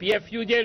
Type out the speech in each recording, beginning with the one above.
PFUJ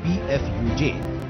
PFUJ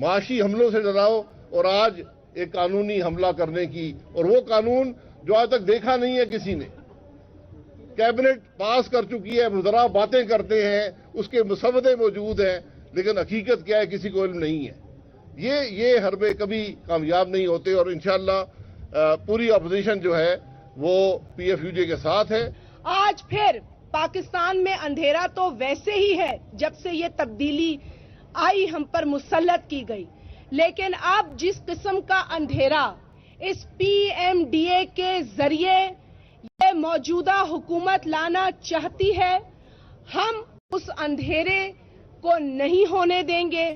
معاشی حملوں سے ڈراؤ اور آج ایک قانونی حملہ کرنے کی، اور وہ قانون جو آج تک دیکھا نہیں ہے کسی نے، کیبنٹ پاس کر چکی ہے، وزراء باتیں کرتے ہیں، اس کے مسودے موجود ہیں، لیکن حقیقت کیا ہے کسی کو علم نہیں ہے۔ یہ حربے کبھی کامیاب نہیں ہوتے، اور انشاءاللہ پوری اپوزیشن جو ہے وہ پی ایف یو جے کے ساتھ ہے۔ آج پھر پاکستان میں اندھیرا تو ویسے ہی ہے جب سے یہ تبدیلی آئی ہم پر مسلط کی گئی، لیکن اب جس قسم کا اندھیرا اس پی ایم ڈی اے کے ذریعے یہ موجودہ حکومت لانا چاہتی ہے، ہم اس اندھیرے کو نہیں ہونے دیں گے۔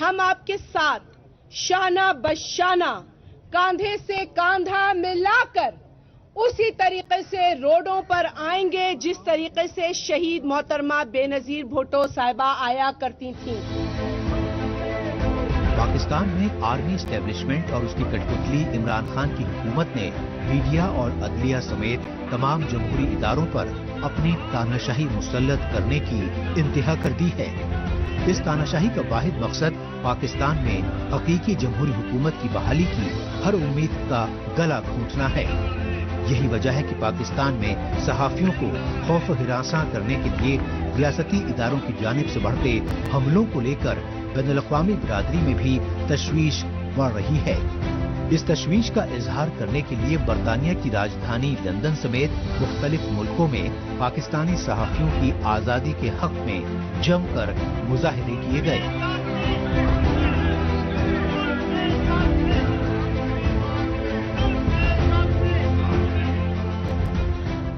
ہم آپ کے ساتھ شانہ بشانہ، کاندھے سے کاندھا ملا کر اسی طریقے سے روڈوں پر آئیں گے جس طریقے سے شہید محترمہ بے نظیر بھٹو صاحبہ آیا کرتی تھیں۔ پاکستان میں آرمی اسٹیبلشمنٹ اور اس کی کٹپتلی عمران خان کی حکومت نے میڈیا اور عدلیہ سمیت تمام جمہوری اداروں پر اپنی تاناشاہی مسلط کرنے کی انتہا کر دی ہے۔ اس تاناشاہی کا واحد مقصد پاکستان میں حقیقی جمہوری حکومت کی بحالی کی ہر امید کا گلا گھونٹنا ہے۔ یہی وجہ ہے کہ پاکستان میں صحافیوں کو خوف و ہراساں کرنے کے لیے ریاستی اداروں کی جانب سے بڑھتے حملوں کو لے کر بین الاقوامی برادری میں بھی تشویش بڑھ رہی ہے۔ اس تشویش کا اظہار کرنے کے لیے برطانیہ کی راجدھانی لندن سمیت مختلف ملکوں میں پاکستانی صحافیوں کی آزادی کے حق میں جم کر مظاہرے کیے گئے۔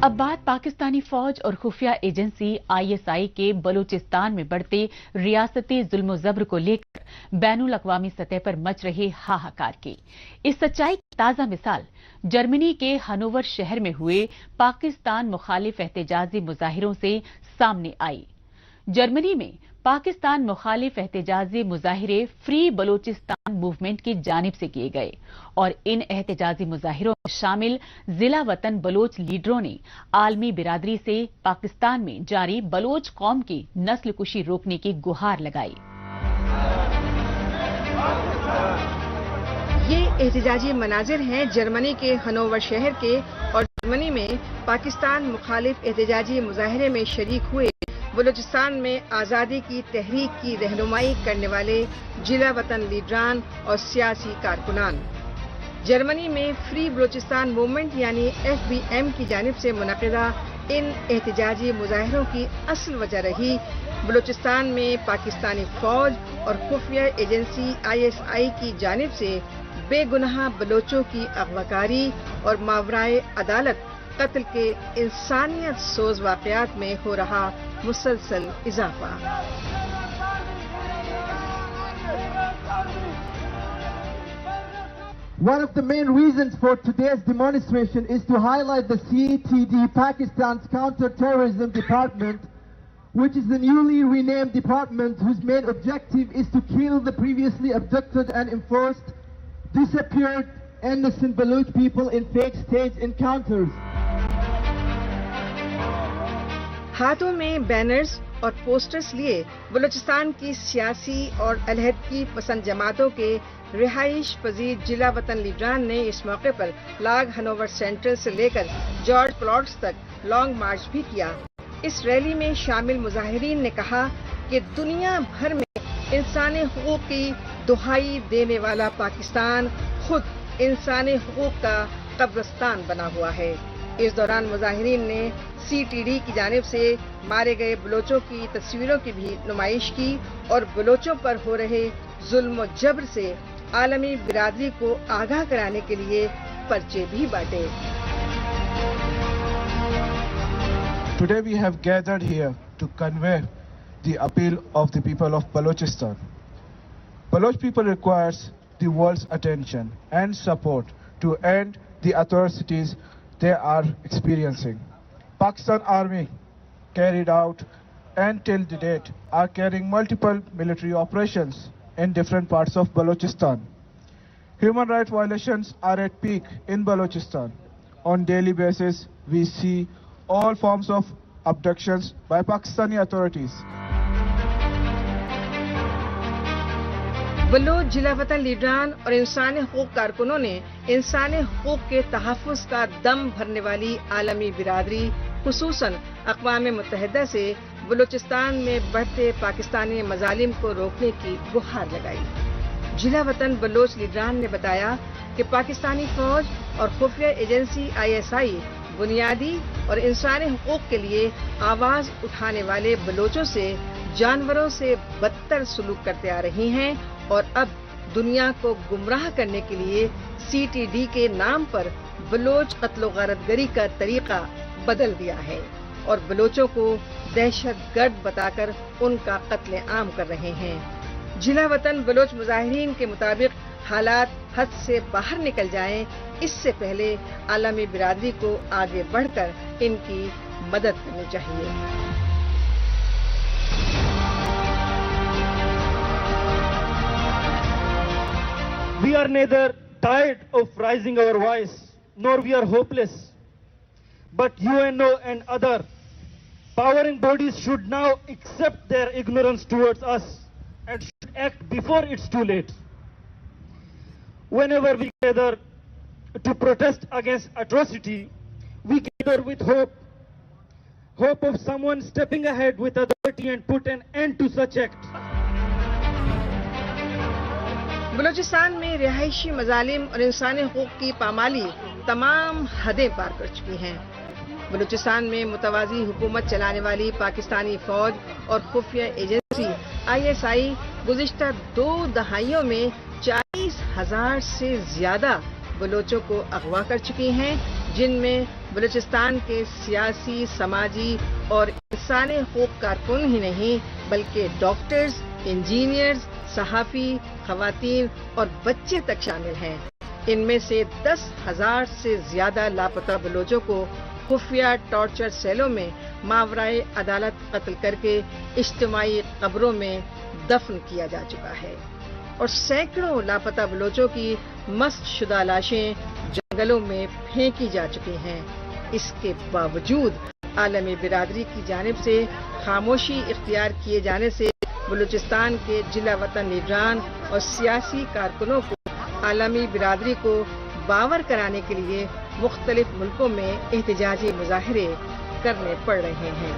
اب بات پاکستانی فوج اور خفیہ ایجنسی ISI کے بلوچستان میں بڑھتے ریاستی ظلم و زبر کو لے کر بین الاقوامی سطح پر مچ رہے ہاہاکار کی۔ اس سچائی کی تازہ مثال جرمنی کے ہنوور شہر میں ہوئے پاکستان مخالف احتجاجی مظاہروں سے سامنے آئی۔ جرمنی میں پاکستان مخالف احتجاجی مظاہرے فری بلوچستان موومنٹ کی جانب سے کیے گئے اور ان احتجاجی مظاہروں میں شامل ضلع وطن بلوچ لیڈروں نے عالمی برادری سے پاکستان میں جاری بلوچ قوم کی نسل کشی روکنے کی گہار لگائی۔ یہ احتجاجی مناظر ہیں جرمنی کے ہنوور شہر کے، اور جرمنی میں پاکستان مخالف احتجاجی مظاہرے میں شریک ہوئے بلوچستان میں آزادی کی تحریک کی رہنمائی کرنے والے ضلع وطن لیڈران اور سیاسی کارکنان۔ جرمنی میں فری بلوچستان موومنٹ یعنی FBM کی جانب سے منعقدہ ان احتجاجی مظاہروں کی اصل وجہ رہی بلوچستان میں پاکستانی فوج اور خفیہ ایجنسی ISI کی جانب سے بے گناہ بلوچوں کی اغواکاری اور ماورائے عدالت قتل کے انسانیت سوز واقعات میں ہو رہا مسلسل اضافہ۔ One of the main reasons for today's demonstration is to highlight the CTD, Pakistan's Counter-Terrorism Department, which is the newly renamed department whose main objective is to kill the previously abducted and enforced disappeared innocent Baloch people in fake state encounters. ہاتھوں میں banners اور posters لیے بلوچستان کی سیاسی اور علیحدگی پسند جماعتوں کے رہائش پذیر ضلع وطن لیڈران نے اس موقع پر لاگ ہنوور سینٹرل سے لے کر جارج پلاٹس تک لانگ مارچ بھی کیا۔ اس ریلی میں شامل مظاہرین نے کہا کہ دنیا بھر میں انسانی حقوق کی دہائی دینے والا پاکستان خود انسانی حقوق کا قبرستان بنا ہوا ہے۔ اس دوران مظاہرین نے CTD کی جانب سے مارے گئے بلوچوں کی تصویروں کی بھی نمائش کی اور بلوچوں پر ہو رہے ظلم و جبر سے عالمی برادری کو آگاہ کرانے کے لیے پرچے بھی بانٹے۔ Today we have gathered here to convey the appeal of the people of Balochistan. Baloch people requires the world's attention and support to end the atrocities they are experiencing. Pakistan Army carried out and till the date are carrying multiple military operations in different parts of Balochistan. Human rights violations are at peak in Balochistan. On daily basis, we see all forms of abductions by Pakistani authorities. Baloch جلا وطن لیڈران اور انسانی حقوق کارکنوں نے انسانی حقوق کے تحفظ کا دم بھرنے والی عالمی برادری خصوصاً اقوام متحدہ سے بلوچستان میں بڑھتے پاکستانی مظالم کو روکنے کی گہار لگائی۔ جلا وطن بلوچ لیڈران نے بتایا کہ پاکستانی فوج اور خفیہ ایجنسی ISI بنیادی اور انسانی حقوق کے لیے آواز اٹھانے والے بلوچوں سے جانوروں سے بدتر سلوک کرتے آ رہی ہیں اور اب دنیا کو گمراہ کرنے کے لیے CTD کے نام پر بلوچ قتل و غارت گری کا طریقہ بدل دیا ہے اور بلوچوں کو دہشت گرد بتا کر ان کا قتل عام کر رہے ہیں۔ جلا وطن بلوچ مظاہرین کے مطابق حالات حد سے باہر نکل جائیں اس سے پہلے عالمی برادری کو آگے بڑھ کر ان کی مدد کرنی چاہیے۔ We are neither tired of raising our voice, nor we are hopeless. But UNO and other powering bodies should now accept their ignorance towards us and should act before it's too late. Whenever we gather to protest against atrocity, we gather with hope of someone stepping ahead with authority and put an end to such acts. Balochistan میں رہائشی مظالم اور انسانی حقوق کی پامالی تمام حدیں پار کر چکی ہیں۔ بلوچستان میں متوازی حکومت چلانے والی پاکستانی فوج اور خفیہ ایجنسی ISI گزشتہ 2 دہائیوں میں 40,000 سے زیادہ بلوچوں کو اغوا کر چکی ہیں، جن میں بلوچستان کے سیاسی، سماجی اور انسانی حقوق کارکن ہی نہیں بلکہ ڈاکٹرز، انجینئرز، صحافی، خواتین اور بچے تک شامل ہیں۔ ان میں سے 10,000 سے زیادہ لاپتہ بلوچوں کو خفیہ ٹارچر سیلوں میں ماورائے عدالت قتل کر کے اجتماعی قبروں میں دفن کیا جا چکا ہے اور سینکڑوں لاپتہ بلوچوں کی مسخ شدہ لاشیں جنگلوں میں پھینکی جا چکی ہیں۔ اس کے باوجود عالمی برادری کی جانب سے خاموشی اختیار کیے جانے سے بلوچستان کے جلا وطن لیڈران اور سیاسی کارکنوں کو عالمی برادری کو باور کرانے کے لیے مختلف ملکوں میں احتجاجی مظاہرے کرنے پڑ رہے ہیں۔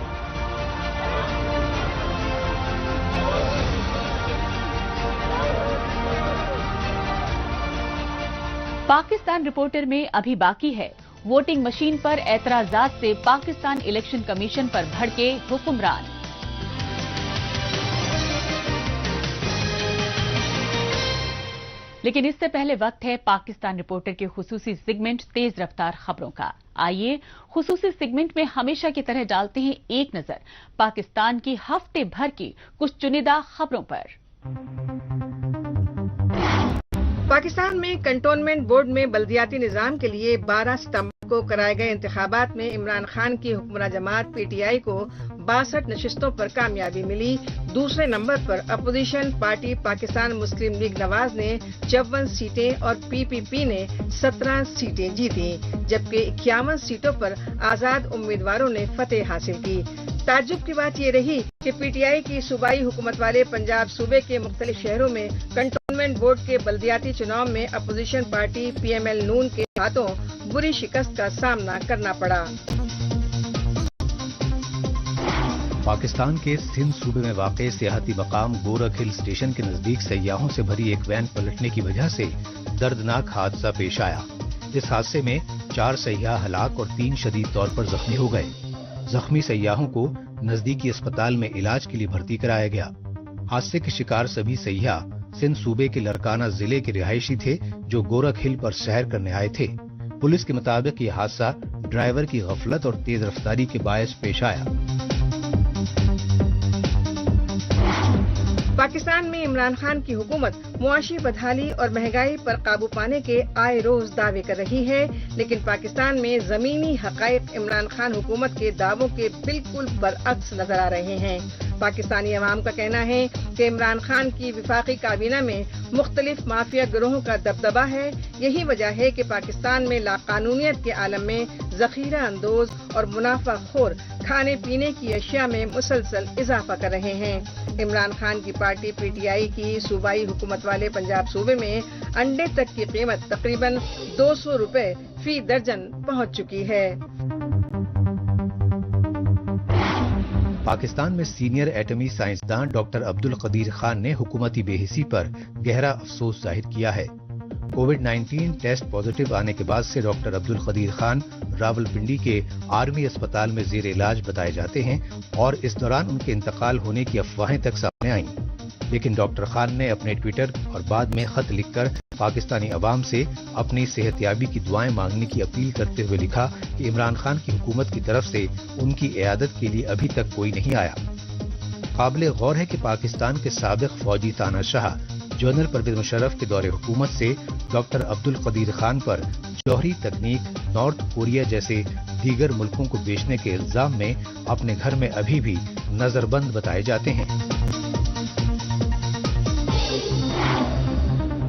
پاکستان رپورٹر میں ابھی باقی ہے، ووٹنگ مشین پر اعتراضات سے پاکستان الیکشن کمیشن پر بھڑکے حکمران۔ لیکن اس سے پہلے وقت ہے پاکستان رپورٹر کے خصوصی سیگمنٹ تیز رفتار خبروں کا۔ آئیے خصوصی سیگمنٹ میں ہمیشہ کی طرح ڈالتے ہیں ایک نظر پاکستان کی ہفتے بھر کی کچھ چنیدہ خبروں پر۔ پاکستان میں کنٹونمنٹ بورڈ میں بلدیاتی نظام کے لیے 12 ستمبر کو کرائے گئے انتخابات میں عمران خان کی حکمراں جماعت PTI کو 62 نشستوں پر کامیابی ملی۔ دوسرے نمبر پر اپوزیشن پارٹی پاکستان مسلم لیگ نواز نے 54 سیٹیں اور PPP نے 17 سیٹیں جیتیں، جبکہ 51 سیٹوں پر آزاد امیدواروں نے فتح حاصل کی۔ تعجب کی بات یہ رہی کہ PTI کی صوبائی حکومت والے پنجاب صوبے کے مختلف شہروں میں کنٹونمنٹ بورڈ کے بلدیاتی چناؤ میں اپوزیشن پارٹی PML نون کے ہاتھوں بری شکست کا سامنا کرنا پڑا۔ پاکستان کے سندھ صوبے میں واقع سیاحتی مقام گورکھ ہل اسٹیشن کے نزدیک سیاحوں سے بھری ایک وین پلٹنے کی وجہ سے دردناک حادثہ پیش آیا۔ اس حادثے میں 4 سیاح ہلاک اور 3 شدید طور پر زخمی ہو گئے۔ زخمی سیاحوں کو نزدیکی اسپتال میں علاج کے لیے بھرتی کرایا گیا۔ حادثے کے شکار سبھی سیاح سندھ صوبے کے لڑکانہ ضلع کے رہائشی تھے جو گورکھ ہل پر سیر کرنے آئے تھے۔ پولیس کے مطابق یہ حادثہ ڈرائیور کی غفلت اور تیز رفتاری کے باعث پیش آیا۔ پاکستان میں عمران خان کی حکومت معاشی بدحالی اور مہنگائی پر قابو پانے کے آئے روز دعوے کر رہی ہے، لیکن پاکستان میں زمینی حقائق عمران خان حکومت کے دعووں کے بالکل برعکس نظر آ رہے ہیں۔ پاکستانی عوام کا کہنا ہے کہ عمران خان کی وفاقی کابینہ میں مختلف مافیا گروہوں کا دبدبہ ہے. یہی وجہ ہے کہ پاکستان میں لاقانونیت کے عالم میں ذخیرہ اندوز اور منافع خور کھانے پینے کی اشیاء میں مسلسل اضافہ کر رہے ہیں. عمران خان کی پارٹی پی ٹی آئی کی صوبائی حکومت والے پنجاب صوبے میں انڈے تک کی قیمت تقریباً 200 روپے فی درجن پہنچ چکی ہے. پاکستان میں سینئر ایٹمی سائنسدان ڈاکٹر عبدالقدیر خان نے حکومتی بے حسی پر گہرا افسوس ظاہر کیا ہے. کووڈ-19 ٹیسٹ پازیٹیو آنے کے بعد سے ڈاکٹر عبدالقدیر خان راولپنڈی کے آرمی اسپتال میں زیر علاج بتائے جاتے ہیں اور اس دوران ان کے انتقال ہونے کی افواہیں تک سامنے آئیں. لیکن ڈاکٹر خان نے اپنے ٹویٹر اور بعد میں خط لکھ کر پاکستانی عوام سے اپنی صحت یابی کی دعائیں مانگنے کی اپیل کرتے ہوئے لکھا کہ عمران خان کی حکومت کی طرف سے ان کی عیادت کے لیے ابھی تک کوئی نہیں آیا. قابل غور ہے کہ پاکستان کے سابق فوجی تاناشاہ جنرل پرویز مشرف کے دور حکومت سے ڈاکٹر عبدالقدیر خان پر جوہری تکنیک نارتھ کوریا جیسے دیگر ملکوں کو بیچنے کے الزام میں اپنے گھر میں ابھی بھی نظر بند بتائے جاتے ہیں.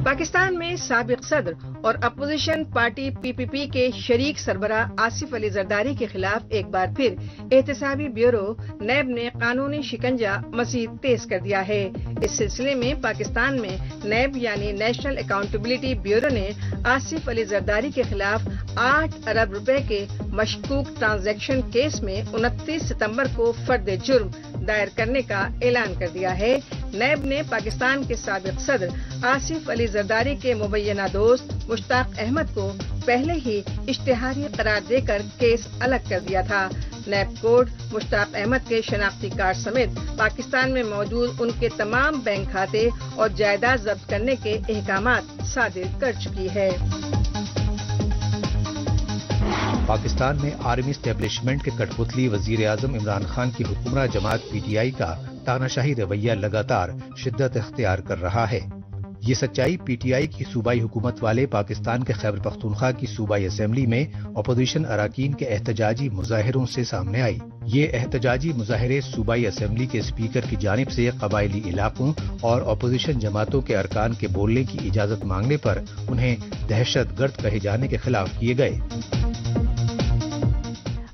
پاکستان میں سابق صدر اور اپوزیشن پارٹی پی پی پی کے شریک سربراہ آصف علی زرداری کے خلاف ایک بار پھر احتسابی بیورو نیب نے قانونی شکنجہ مزید تیز کر دیا ہے. اس سلسلے میں پاکستان میں نیب یعنی نیشنل اکاؤنٹیبلٹی بیورو نے آصف علی زرداری کے خلاف 8 ارب روپے کے مشکوک ٹرانزیکشن کیس میں 29 ستمبر کو فرد جرم دائر کرنے کا اعلان کر دیا ہے. نیب نے پاکستان کے سابق صدر آصف علی زرداری کے مبینہ دوست مشتاق احمد کو پہلے ہی اشتہاری قرار دے کر کیس الگ کر دیا تھا. نیب کوڈ مشتاق احمد کے شناختی کارڈ سمیت پاکستان میں موجود ان کے تمام بینک کھاتے اور جائیداد ضبط کرنے کے احکامات صادر کر چکی ہے. پاکستان میں آرمی اسٹیبلشمنٹ کے کٹ پتلی وزیر اعظم عمران خان کی حکمراں جماعت پی ٹی آئی کا تاناشاہی رویہ لگاتار شدت اختیار کر رہا ہے. یہ سچائی پی ٹی آئی کی صوبائی حکومت والے پاکستان کے خیبر پختونخوا کی صوبائی اسمبلی میں اپوزیشن اراکین کے احتجاجی مظاہروں سے سامنے آئی. یہ احتجاجی مظاہرے صوبائی اسمبلی کے اسپیکر کی جانب سے قبائلی علاقوں اور اپوزیشن جماعتوں کے ارکان کے بولنے کی اجازت مانگنے پر انہیں دہشت گرد کہے جانے کے خلاف کیے گئے.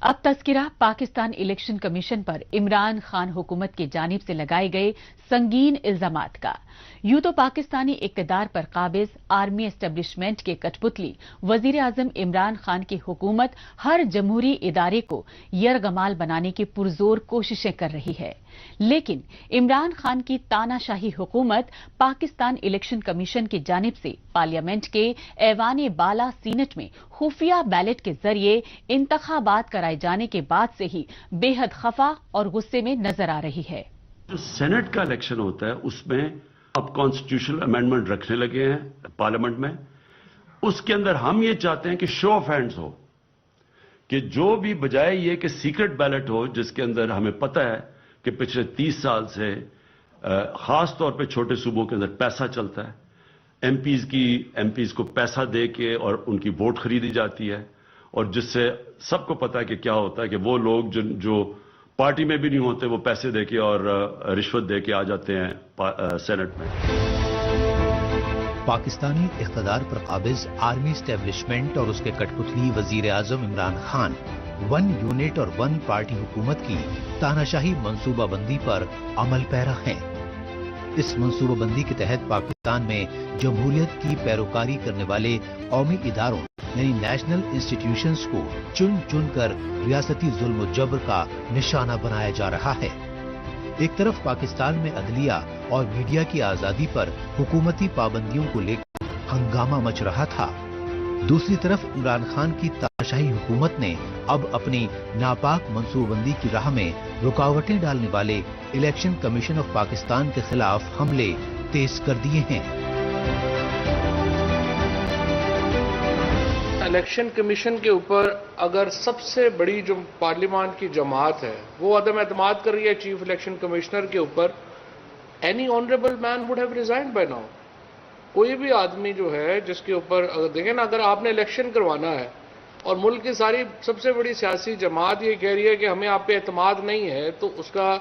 اب تذکرہ پاکستان الیکشن کمیشن پر عمران خان حکومت کی جانب سے لگائے گئے سنگین الزامات کا. یوں تو پاکستانی اقتدار پر قابض آرمی اسٹیبلشمنٹ کے کٹ پتلی وزیر اعظم عمران خان کی حکومت ہر جمہوری ادارے کو یرغمال بنانے کی پرزور کوششیں کر رہی ہے. لیکن عمران خان کی تاناشاہی حکومت پاکستان الیکشن کمیشن کی جانب سے پارلیمنٹ کے ایوان بالا سینٹ میں خفیہ بیلٹ کے ذریعے انتخابات کرائے جانے کے بعد سے ہی بے حد خفا اور غصے میں نظر آ رہی ہے. جو سینٹ کا الیکشن ہوتا ہے اس میں اب کانسٹیٹیوشنل امینڈمنٹ رکھنے لگے ہیں پارلیمنٹ میں. اس کے اندر ہم یہ چاہتے ہیں کہ شو آف ہینڈز ہو, کہ جو بھی بجائے یہ کہ سیکرٹ بیلٹ ہو جس کے اندر ہمیں پتہ ہے کہ پچھلے 30 سال سے خاص طور پہ چھوٹے صوبوں کے اندر پیسہ چلتا ہے. ایم پیز کو پیسہ دے کے اور ان کی ووٹ خریدی جاتی ہے, اور جس سے سب کو پتا ہے کہ کیا ہوتا ہے کہ وہ لوگ جو پارٹی میں بھی نہیں ہوتے وہ پیسے دے کے اور رشوت دے کے آ جاتے ہیں سینٹ میں. پاکستانی اقتدار پر قابض آرمی اسٹیبلشمنٹ اور اس کے کٹ پتلی وزیر اعظم عمران خان 1 یونٹ اور 1 پارٹی حکومت کی تاناشاہی منصوبہ بندی پر عمل پیرا ہیں. اس منصوبہ بندی کے تحت پاکستان میں جمہوریت کی پیروکاری کرنے والے قومی اداروں یعنی نیشنل انسٹیٹیوشنز کو چن چن کر ریاستی ظلم و جبر کا نشانہ بنایا جا رہا ہے. ایک طرف پاکستان میں عدلیہ اور میڈیا کی آزادی پر حکومتی پابندیوں کو لے کر ہنگامہ مچ رہا تھا, دوسری طرف عمران خان کی تاناشاہی حکومت نے اب اپنی ناپاک منصوبہ بندی کی راہ میں رکاوٹیں ڈالنے والے الیکشن کمیشن آف پاکستان کے خلاف حملے تیز کر دیے ہیں. الیکشن کمیشن کے اوپر اگر سب سے بڑی جو پارلیمان کی جماعت ہے وہ عدم اعتماد کر رہی ہے چیف الیکشن کمشنر کے اوپر, any honourable man would have resigned by now. کوئی بھی آدمی جو ہے جس کے اوپر اگر دیکھیں نا, اگر آپ نے الیکشن کروانا ہے اور ملک کی ساری سب سے بڑی سیاسی جماعت یہ کہہ رہی ہے کہ ہمیں آپ پہ اعتماد نہیں ہے, تو اس کا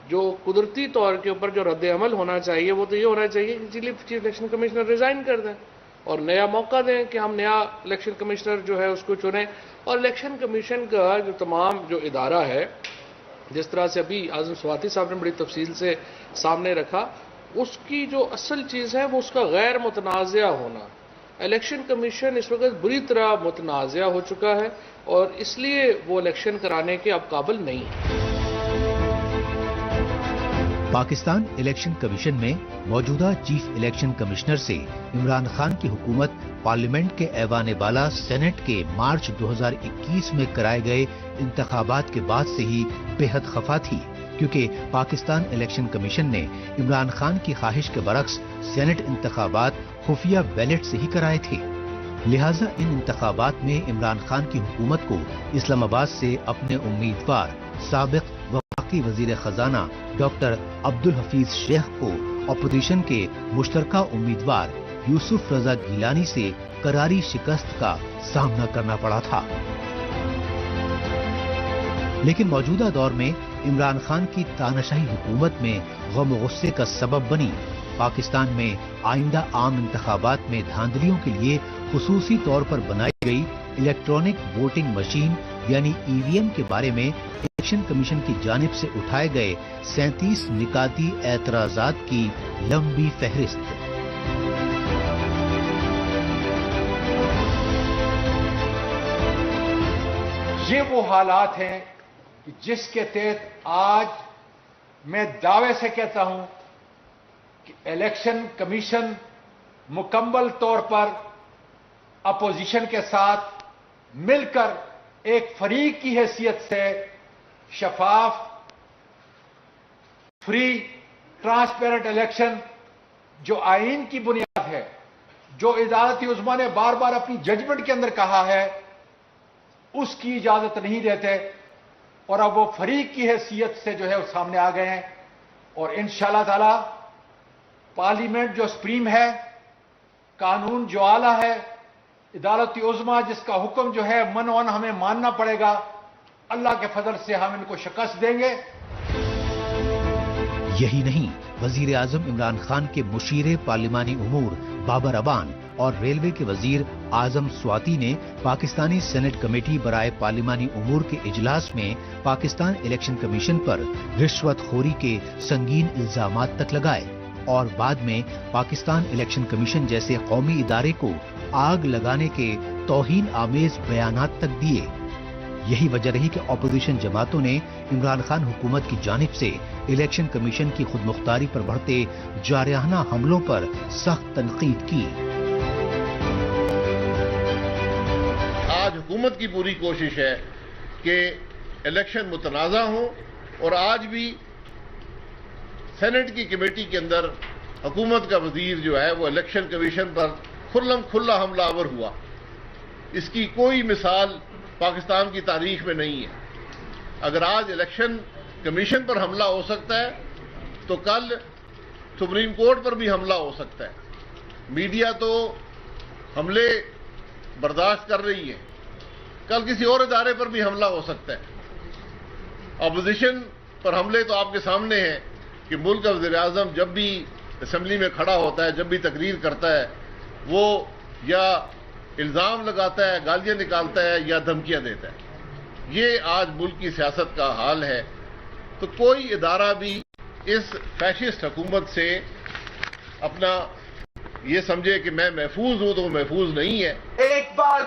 جو قدرتی طور کے اوپر جو رد عمل ہونا چاہیے وہ تو یہ ہونا چاہیے کہ چیف الیکشن کمشنر ریزائن کر دیں اور نیا موقع دیں کہ ہم نیا الیکشن کمشنر جو ہے اس کو چنیں. اور الیکشن کمیشن کا جو تمام جو ادارہ ہے، جس طرح سے ابھی اعظم سواتی صاحب نے بڑی تفصیل سے سامنے رکھا، اس کی جو اصل چیز ہے وہ اس کا غیر متنازع ہونا. الیکشن کمیشن اس وقت بری طرح متنازع ہو چکا ہے اور اس لیے وہ الیکشن کرانے کے اب قابل نہیں ہے. پاکستان الیکشن کمیشن میں موجودہ چیف الیکشن کمشنر سے عمران خان کی حکومت پارلیمنٹ کے ایوان بالا سینٹ کے مارچ 2021 میں کرائے گئے انتخابات کے بعد سے ہی بے حد خفا تھی، کیونکہ پاکستان الیکشن کمیشن نے عمران خان کی خواہش کے برعکس سینٹ انتخابات خفیہ بیلٹ سے ہی کرائے تھے. لہٰذا ان انتخابات میں عمران خان کی حکومت کو اسلام آباد سے اپنے امیدوار سابق وفاقی وزیر خزانہ ڈاکٹر عبدالحفیظ شیخ کو اپوزیشن کے مشترکہ امیدوار یوسف رضا گیلانی سے کراری شکست کا سامنا کرنا پڑا تھا. لیکن موجودہ دور میں عمران خان کی تاناشاہی حکومت میں غم و غصے کا سبب بنی پاکستان میں آئندہ عام انتخابات میں دھاندلیوں کے لیے خصوصی طور پر بنائی گئی الیکٹرانک ووٹنگ مشین یعنی ای وی ایم کے بارے میں الیکشن کمیشن کی جانب سے اٹھائے گئے 37 نکاتی اعتراضات کی لمبی فہرست. یہ وہ حالات ہیں کہ جس کے تحت آج میں دعوے سے کہتا ہوں کہ الیکشن کمیشن مکمل طور پر اپوزیشن کے ساتھ مل کر ایک فریق کی حیثیت سے شفاف، فری، ٹرانسپیرنٹ الیکشن جو آئین کی بنیاد ہے، جو عدالت عظمیٰ نے بار بار اپنی ججمنٹ کے اندر کہا ہے، اس کی اجازت نہیں دیتے. اور اب وہ فریق کی حیثیت سے جو ہے وہ سامنے آ گئے ہیں اور انشاءاللہ تعالی پارلیمنٹ جو سپریم ہے، قانون جو اعلیٰ ہے، عدالت عظمیٰ جس کا حکم جو ہے منوان ہمیں ماننا پڑے گا، اللہ کے فضل سے ہم ان کو شکست دیں گے. یہی نہیں، وزیر اعظم عمران خان کے مشیر پارلیمانی امور بابر ابان اور ریلوے کے وزیر اعظم سواتی نے پاکستانی سینٹ کمیٹی برائے پارلیمانی امور کے اجلاس میں پاکستان الیکشن کمیشن پر رشوت خوری کے سنگین الزامات تک لگائے اور بعد میں پاکستان الیکشن کمیشن جیسے قومی ادارے کو آگ لگانے کے توہین آمیز بیانات تک دیے. یہی وجہ رہی کہ اپوزیشن جماعتوں نے عمران خان حکومت کی جانب سے الیکشن کمیشن کی خود مختاری پر بڑھتے جارحانہ حملوں پر سخت تنقید کی. آج حکومت کی پوری کوشش ہے کہ الیکشن متنازع ہوں اور آج بھی سینٹ کی کمیٹی کے اندر حکومت کا وزیر جو ہے وہ الیکشن کمیشن پر کھلا حملہ آور ہوا. اس کی کوئی مثال پاکستان کی تاریخ میں نہیں ہے. اگر آج الیکشن کمیشن پر حملہ ہو سکتا ہے تو کل سپریم کورٹ پر بھی حملہ ہو سکتا ہے. میڈیا تو حملے برداشت کر رہی ہے، کل کسی اور ادارے پر بھی حملہ ہو سکتا ہے. اپوزیشن پر حملے تو آپ کے سامنے ہیں کہ ملک کا وزیر اعظم جب بھی اسمبلی میں کھڑا ہوتا ہے، جب بھی تقریر کرتا ہے، وہ یا الزام لگاتا ہے، گالیاں نکالتا ہے یا دھمکیاں دیتا ہے. یہ آج ملک کی سیاست کا حال ہے. تو کوئی ادارہ بھی اس فیشسٹ حکومت سے اپنا یہ سمجھے کہ میں محفوظ ہوں تو وہ محفوظ نہیں ہے. ایک بار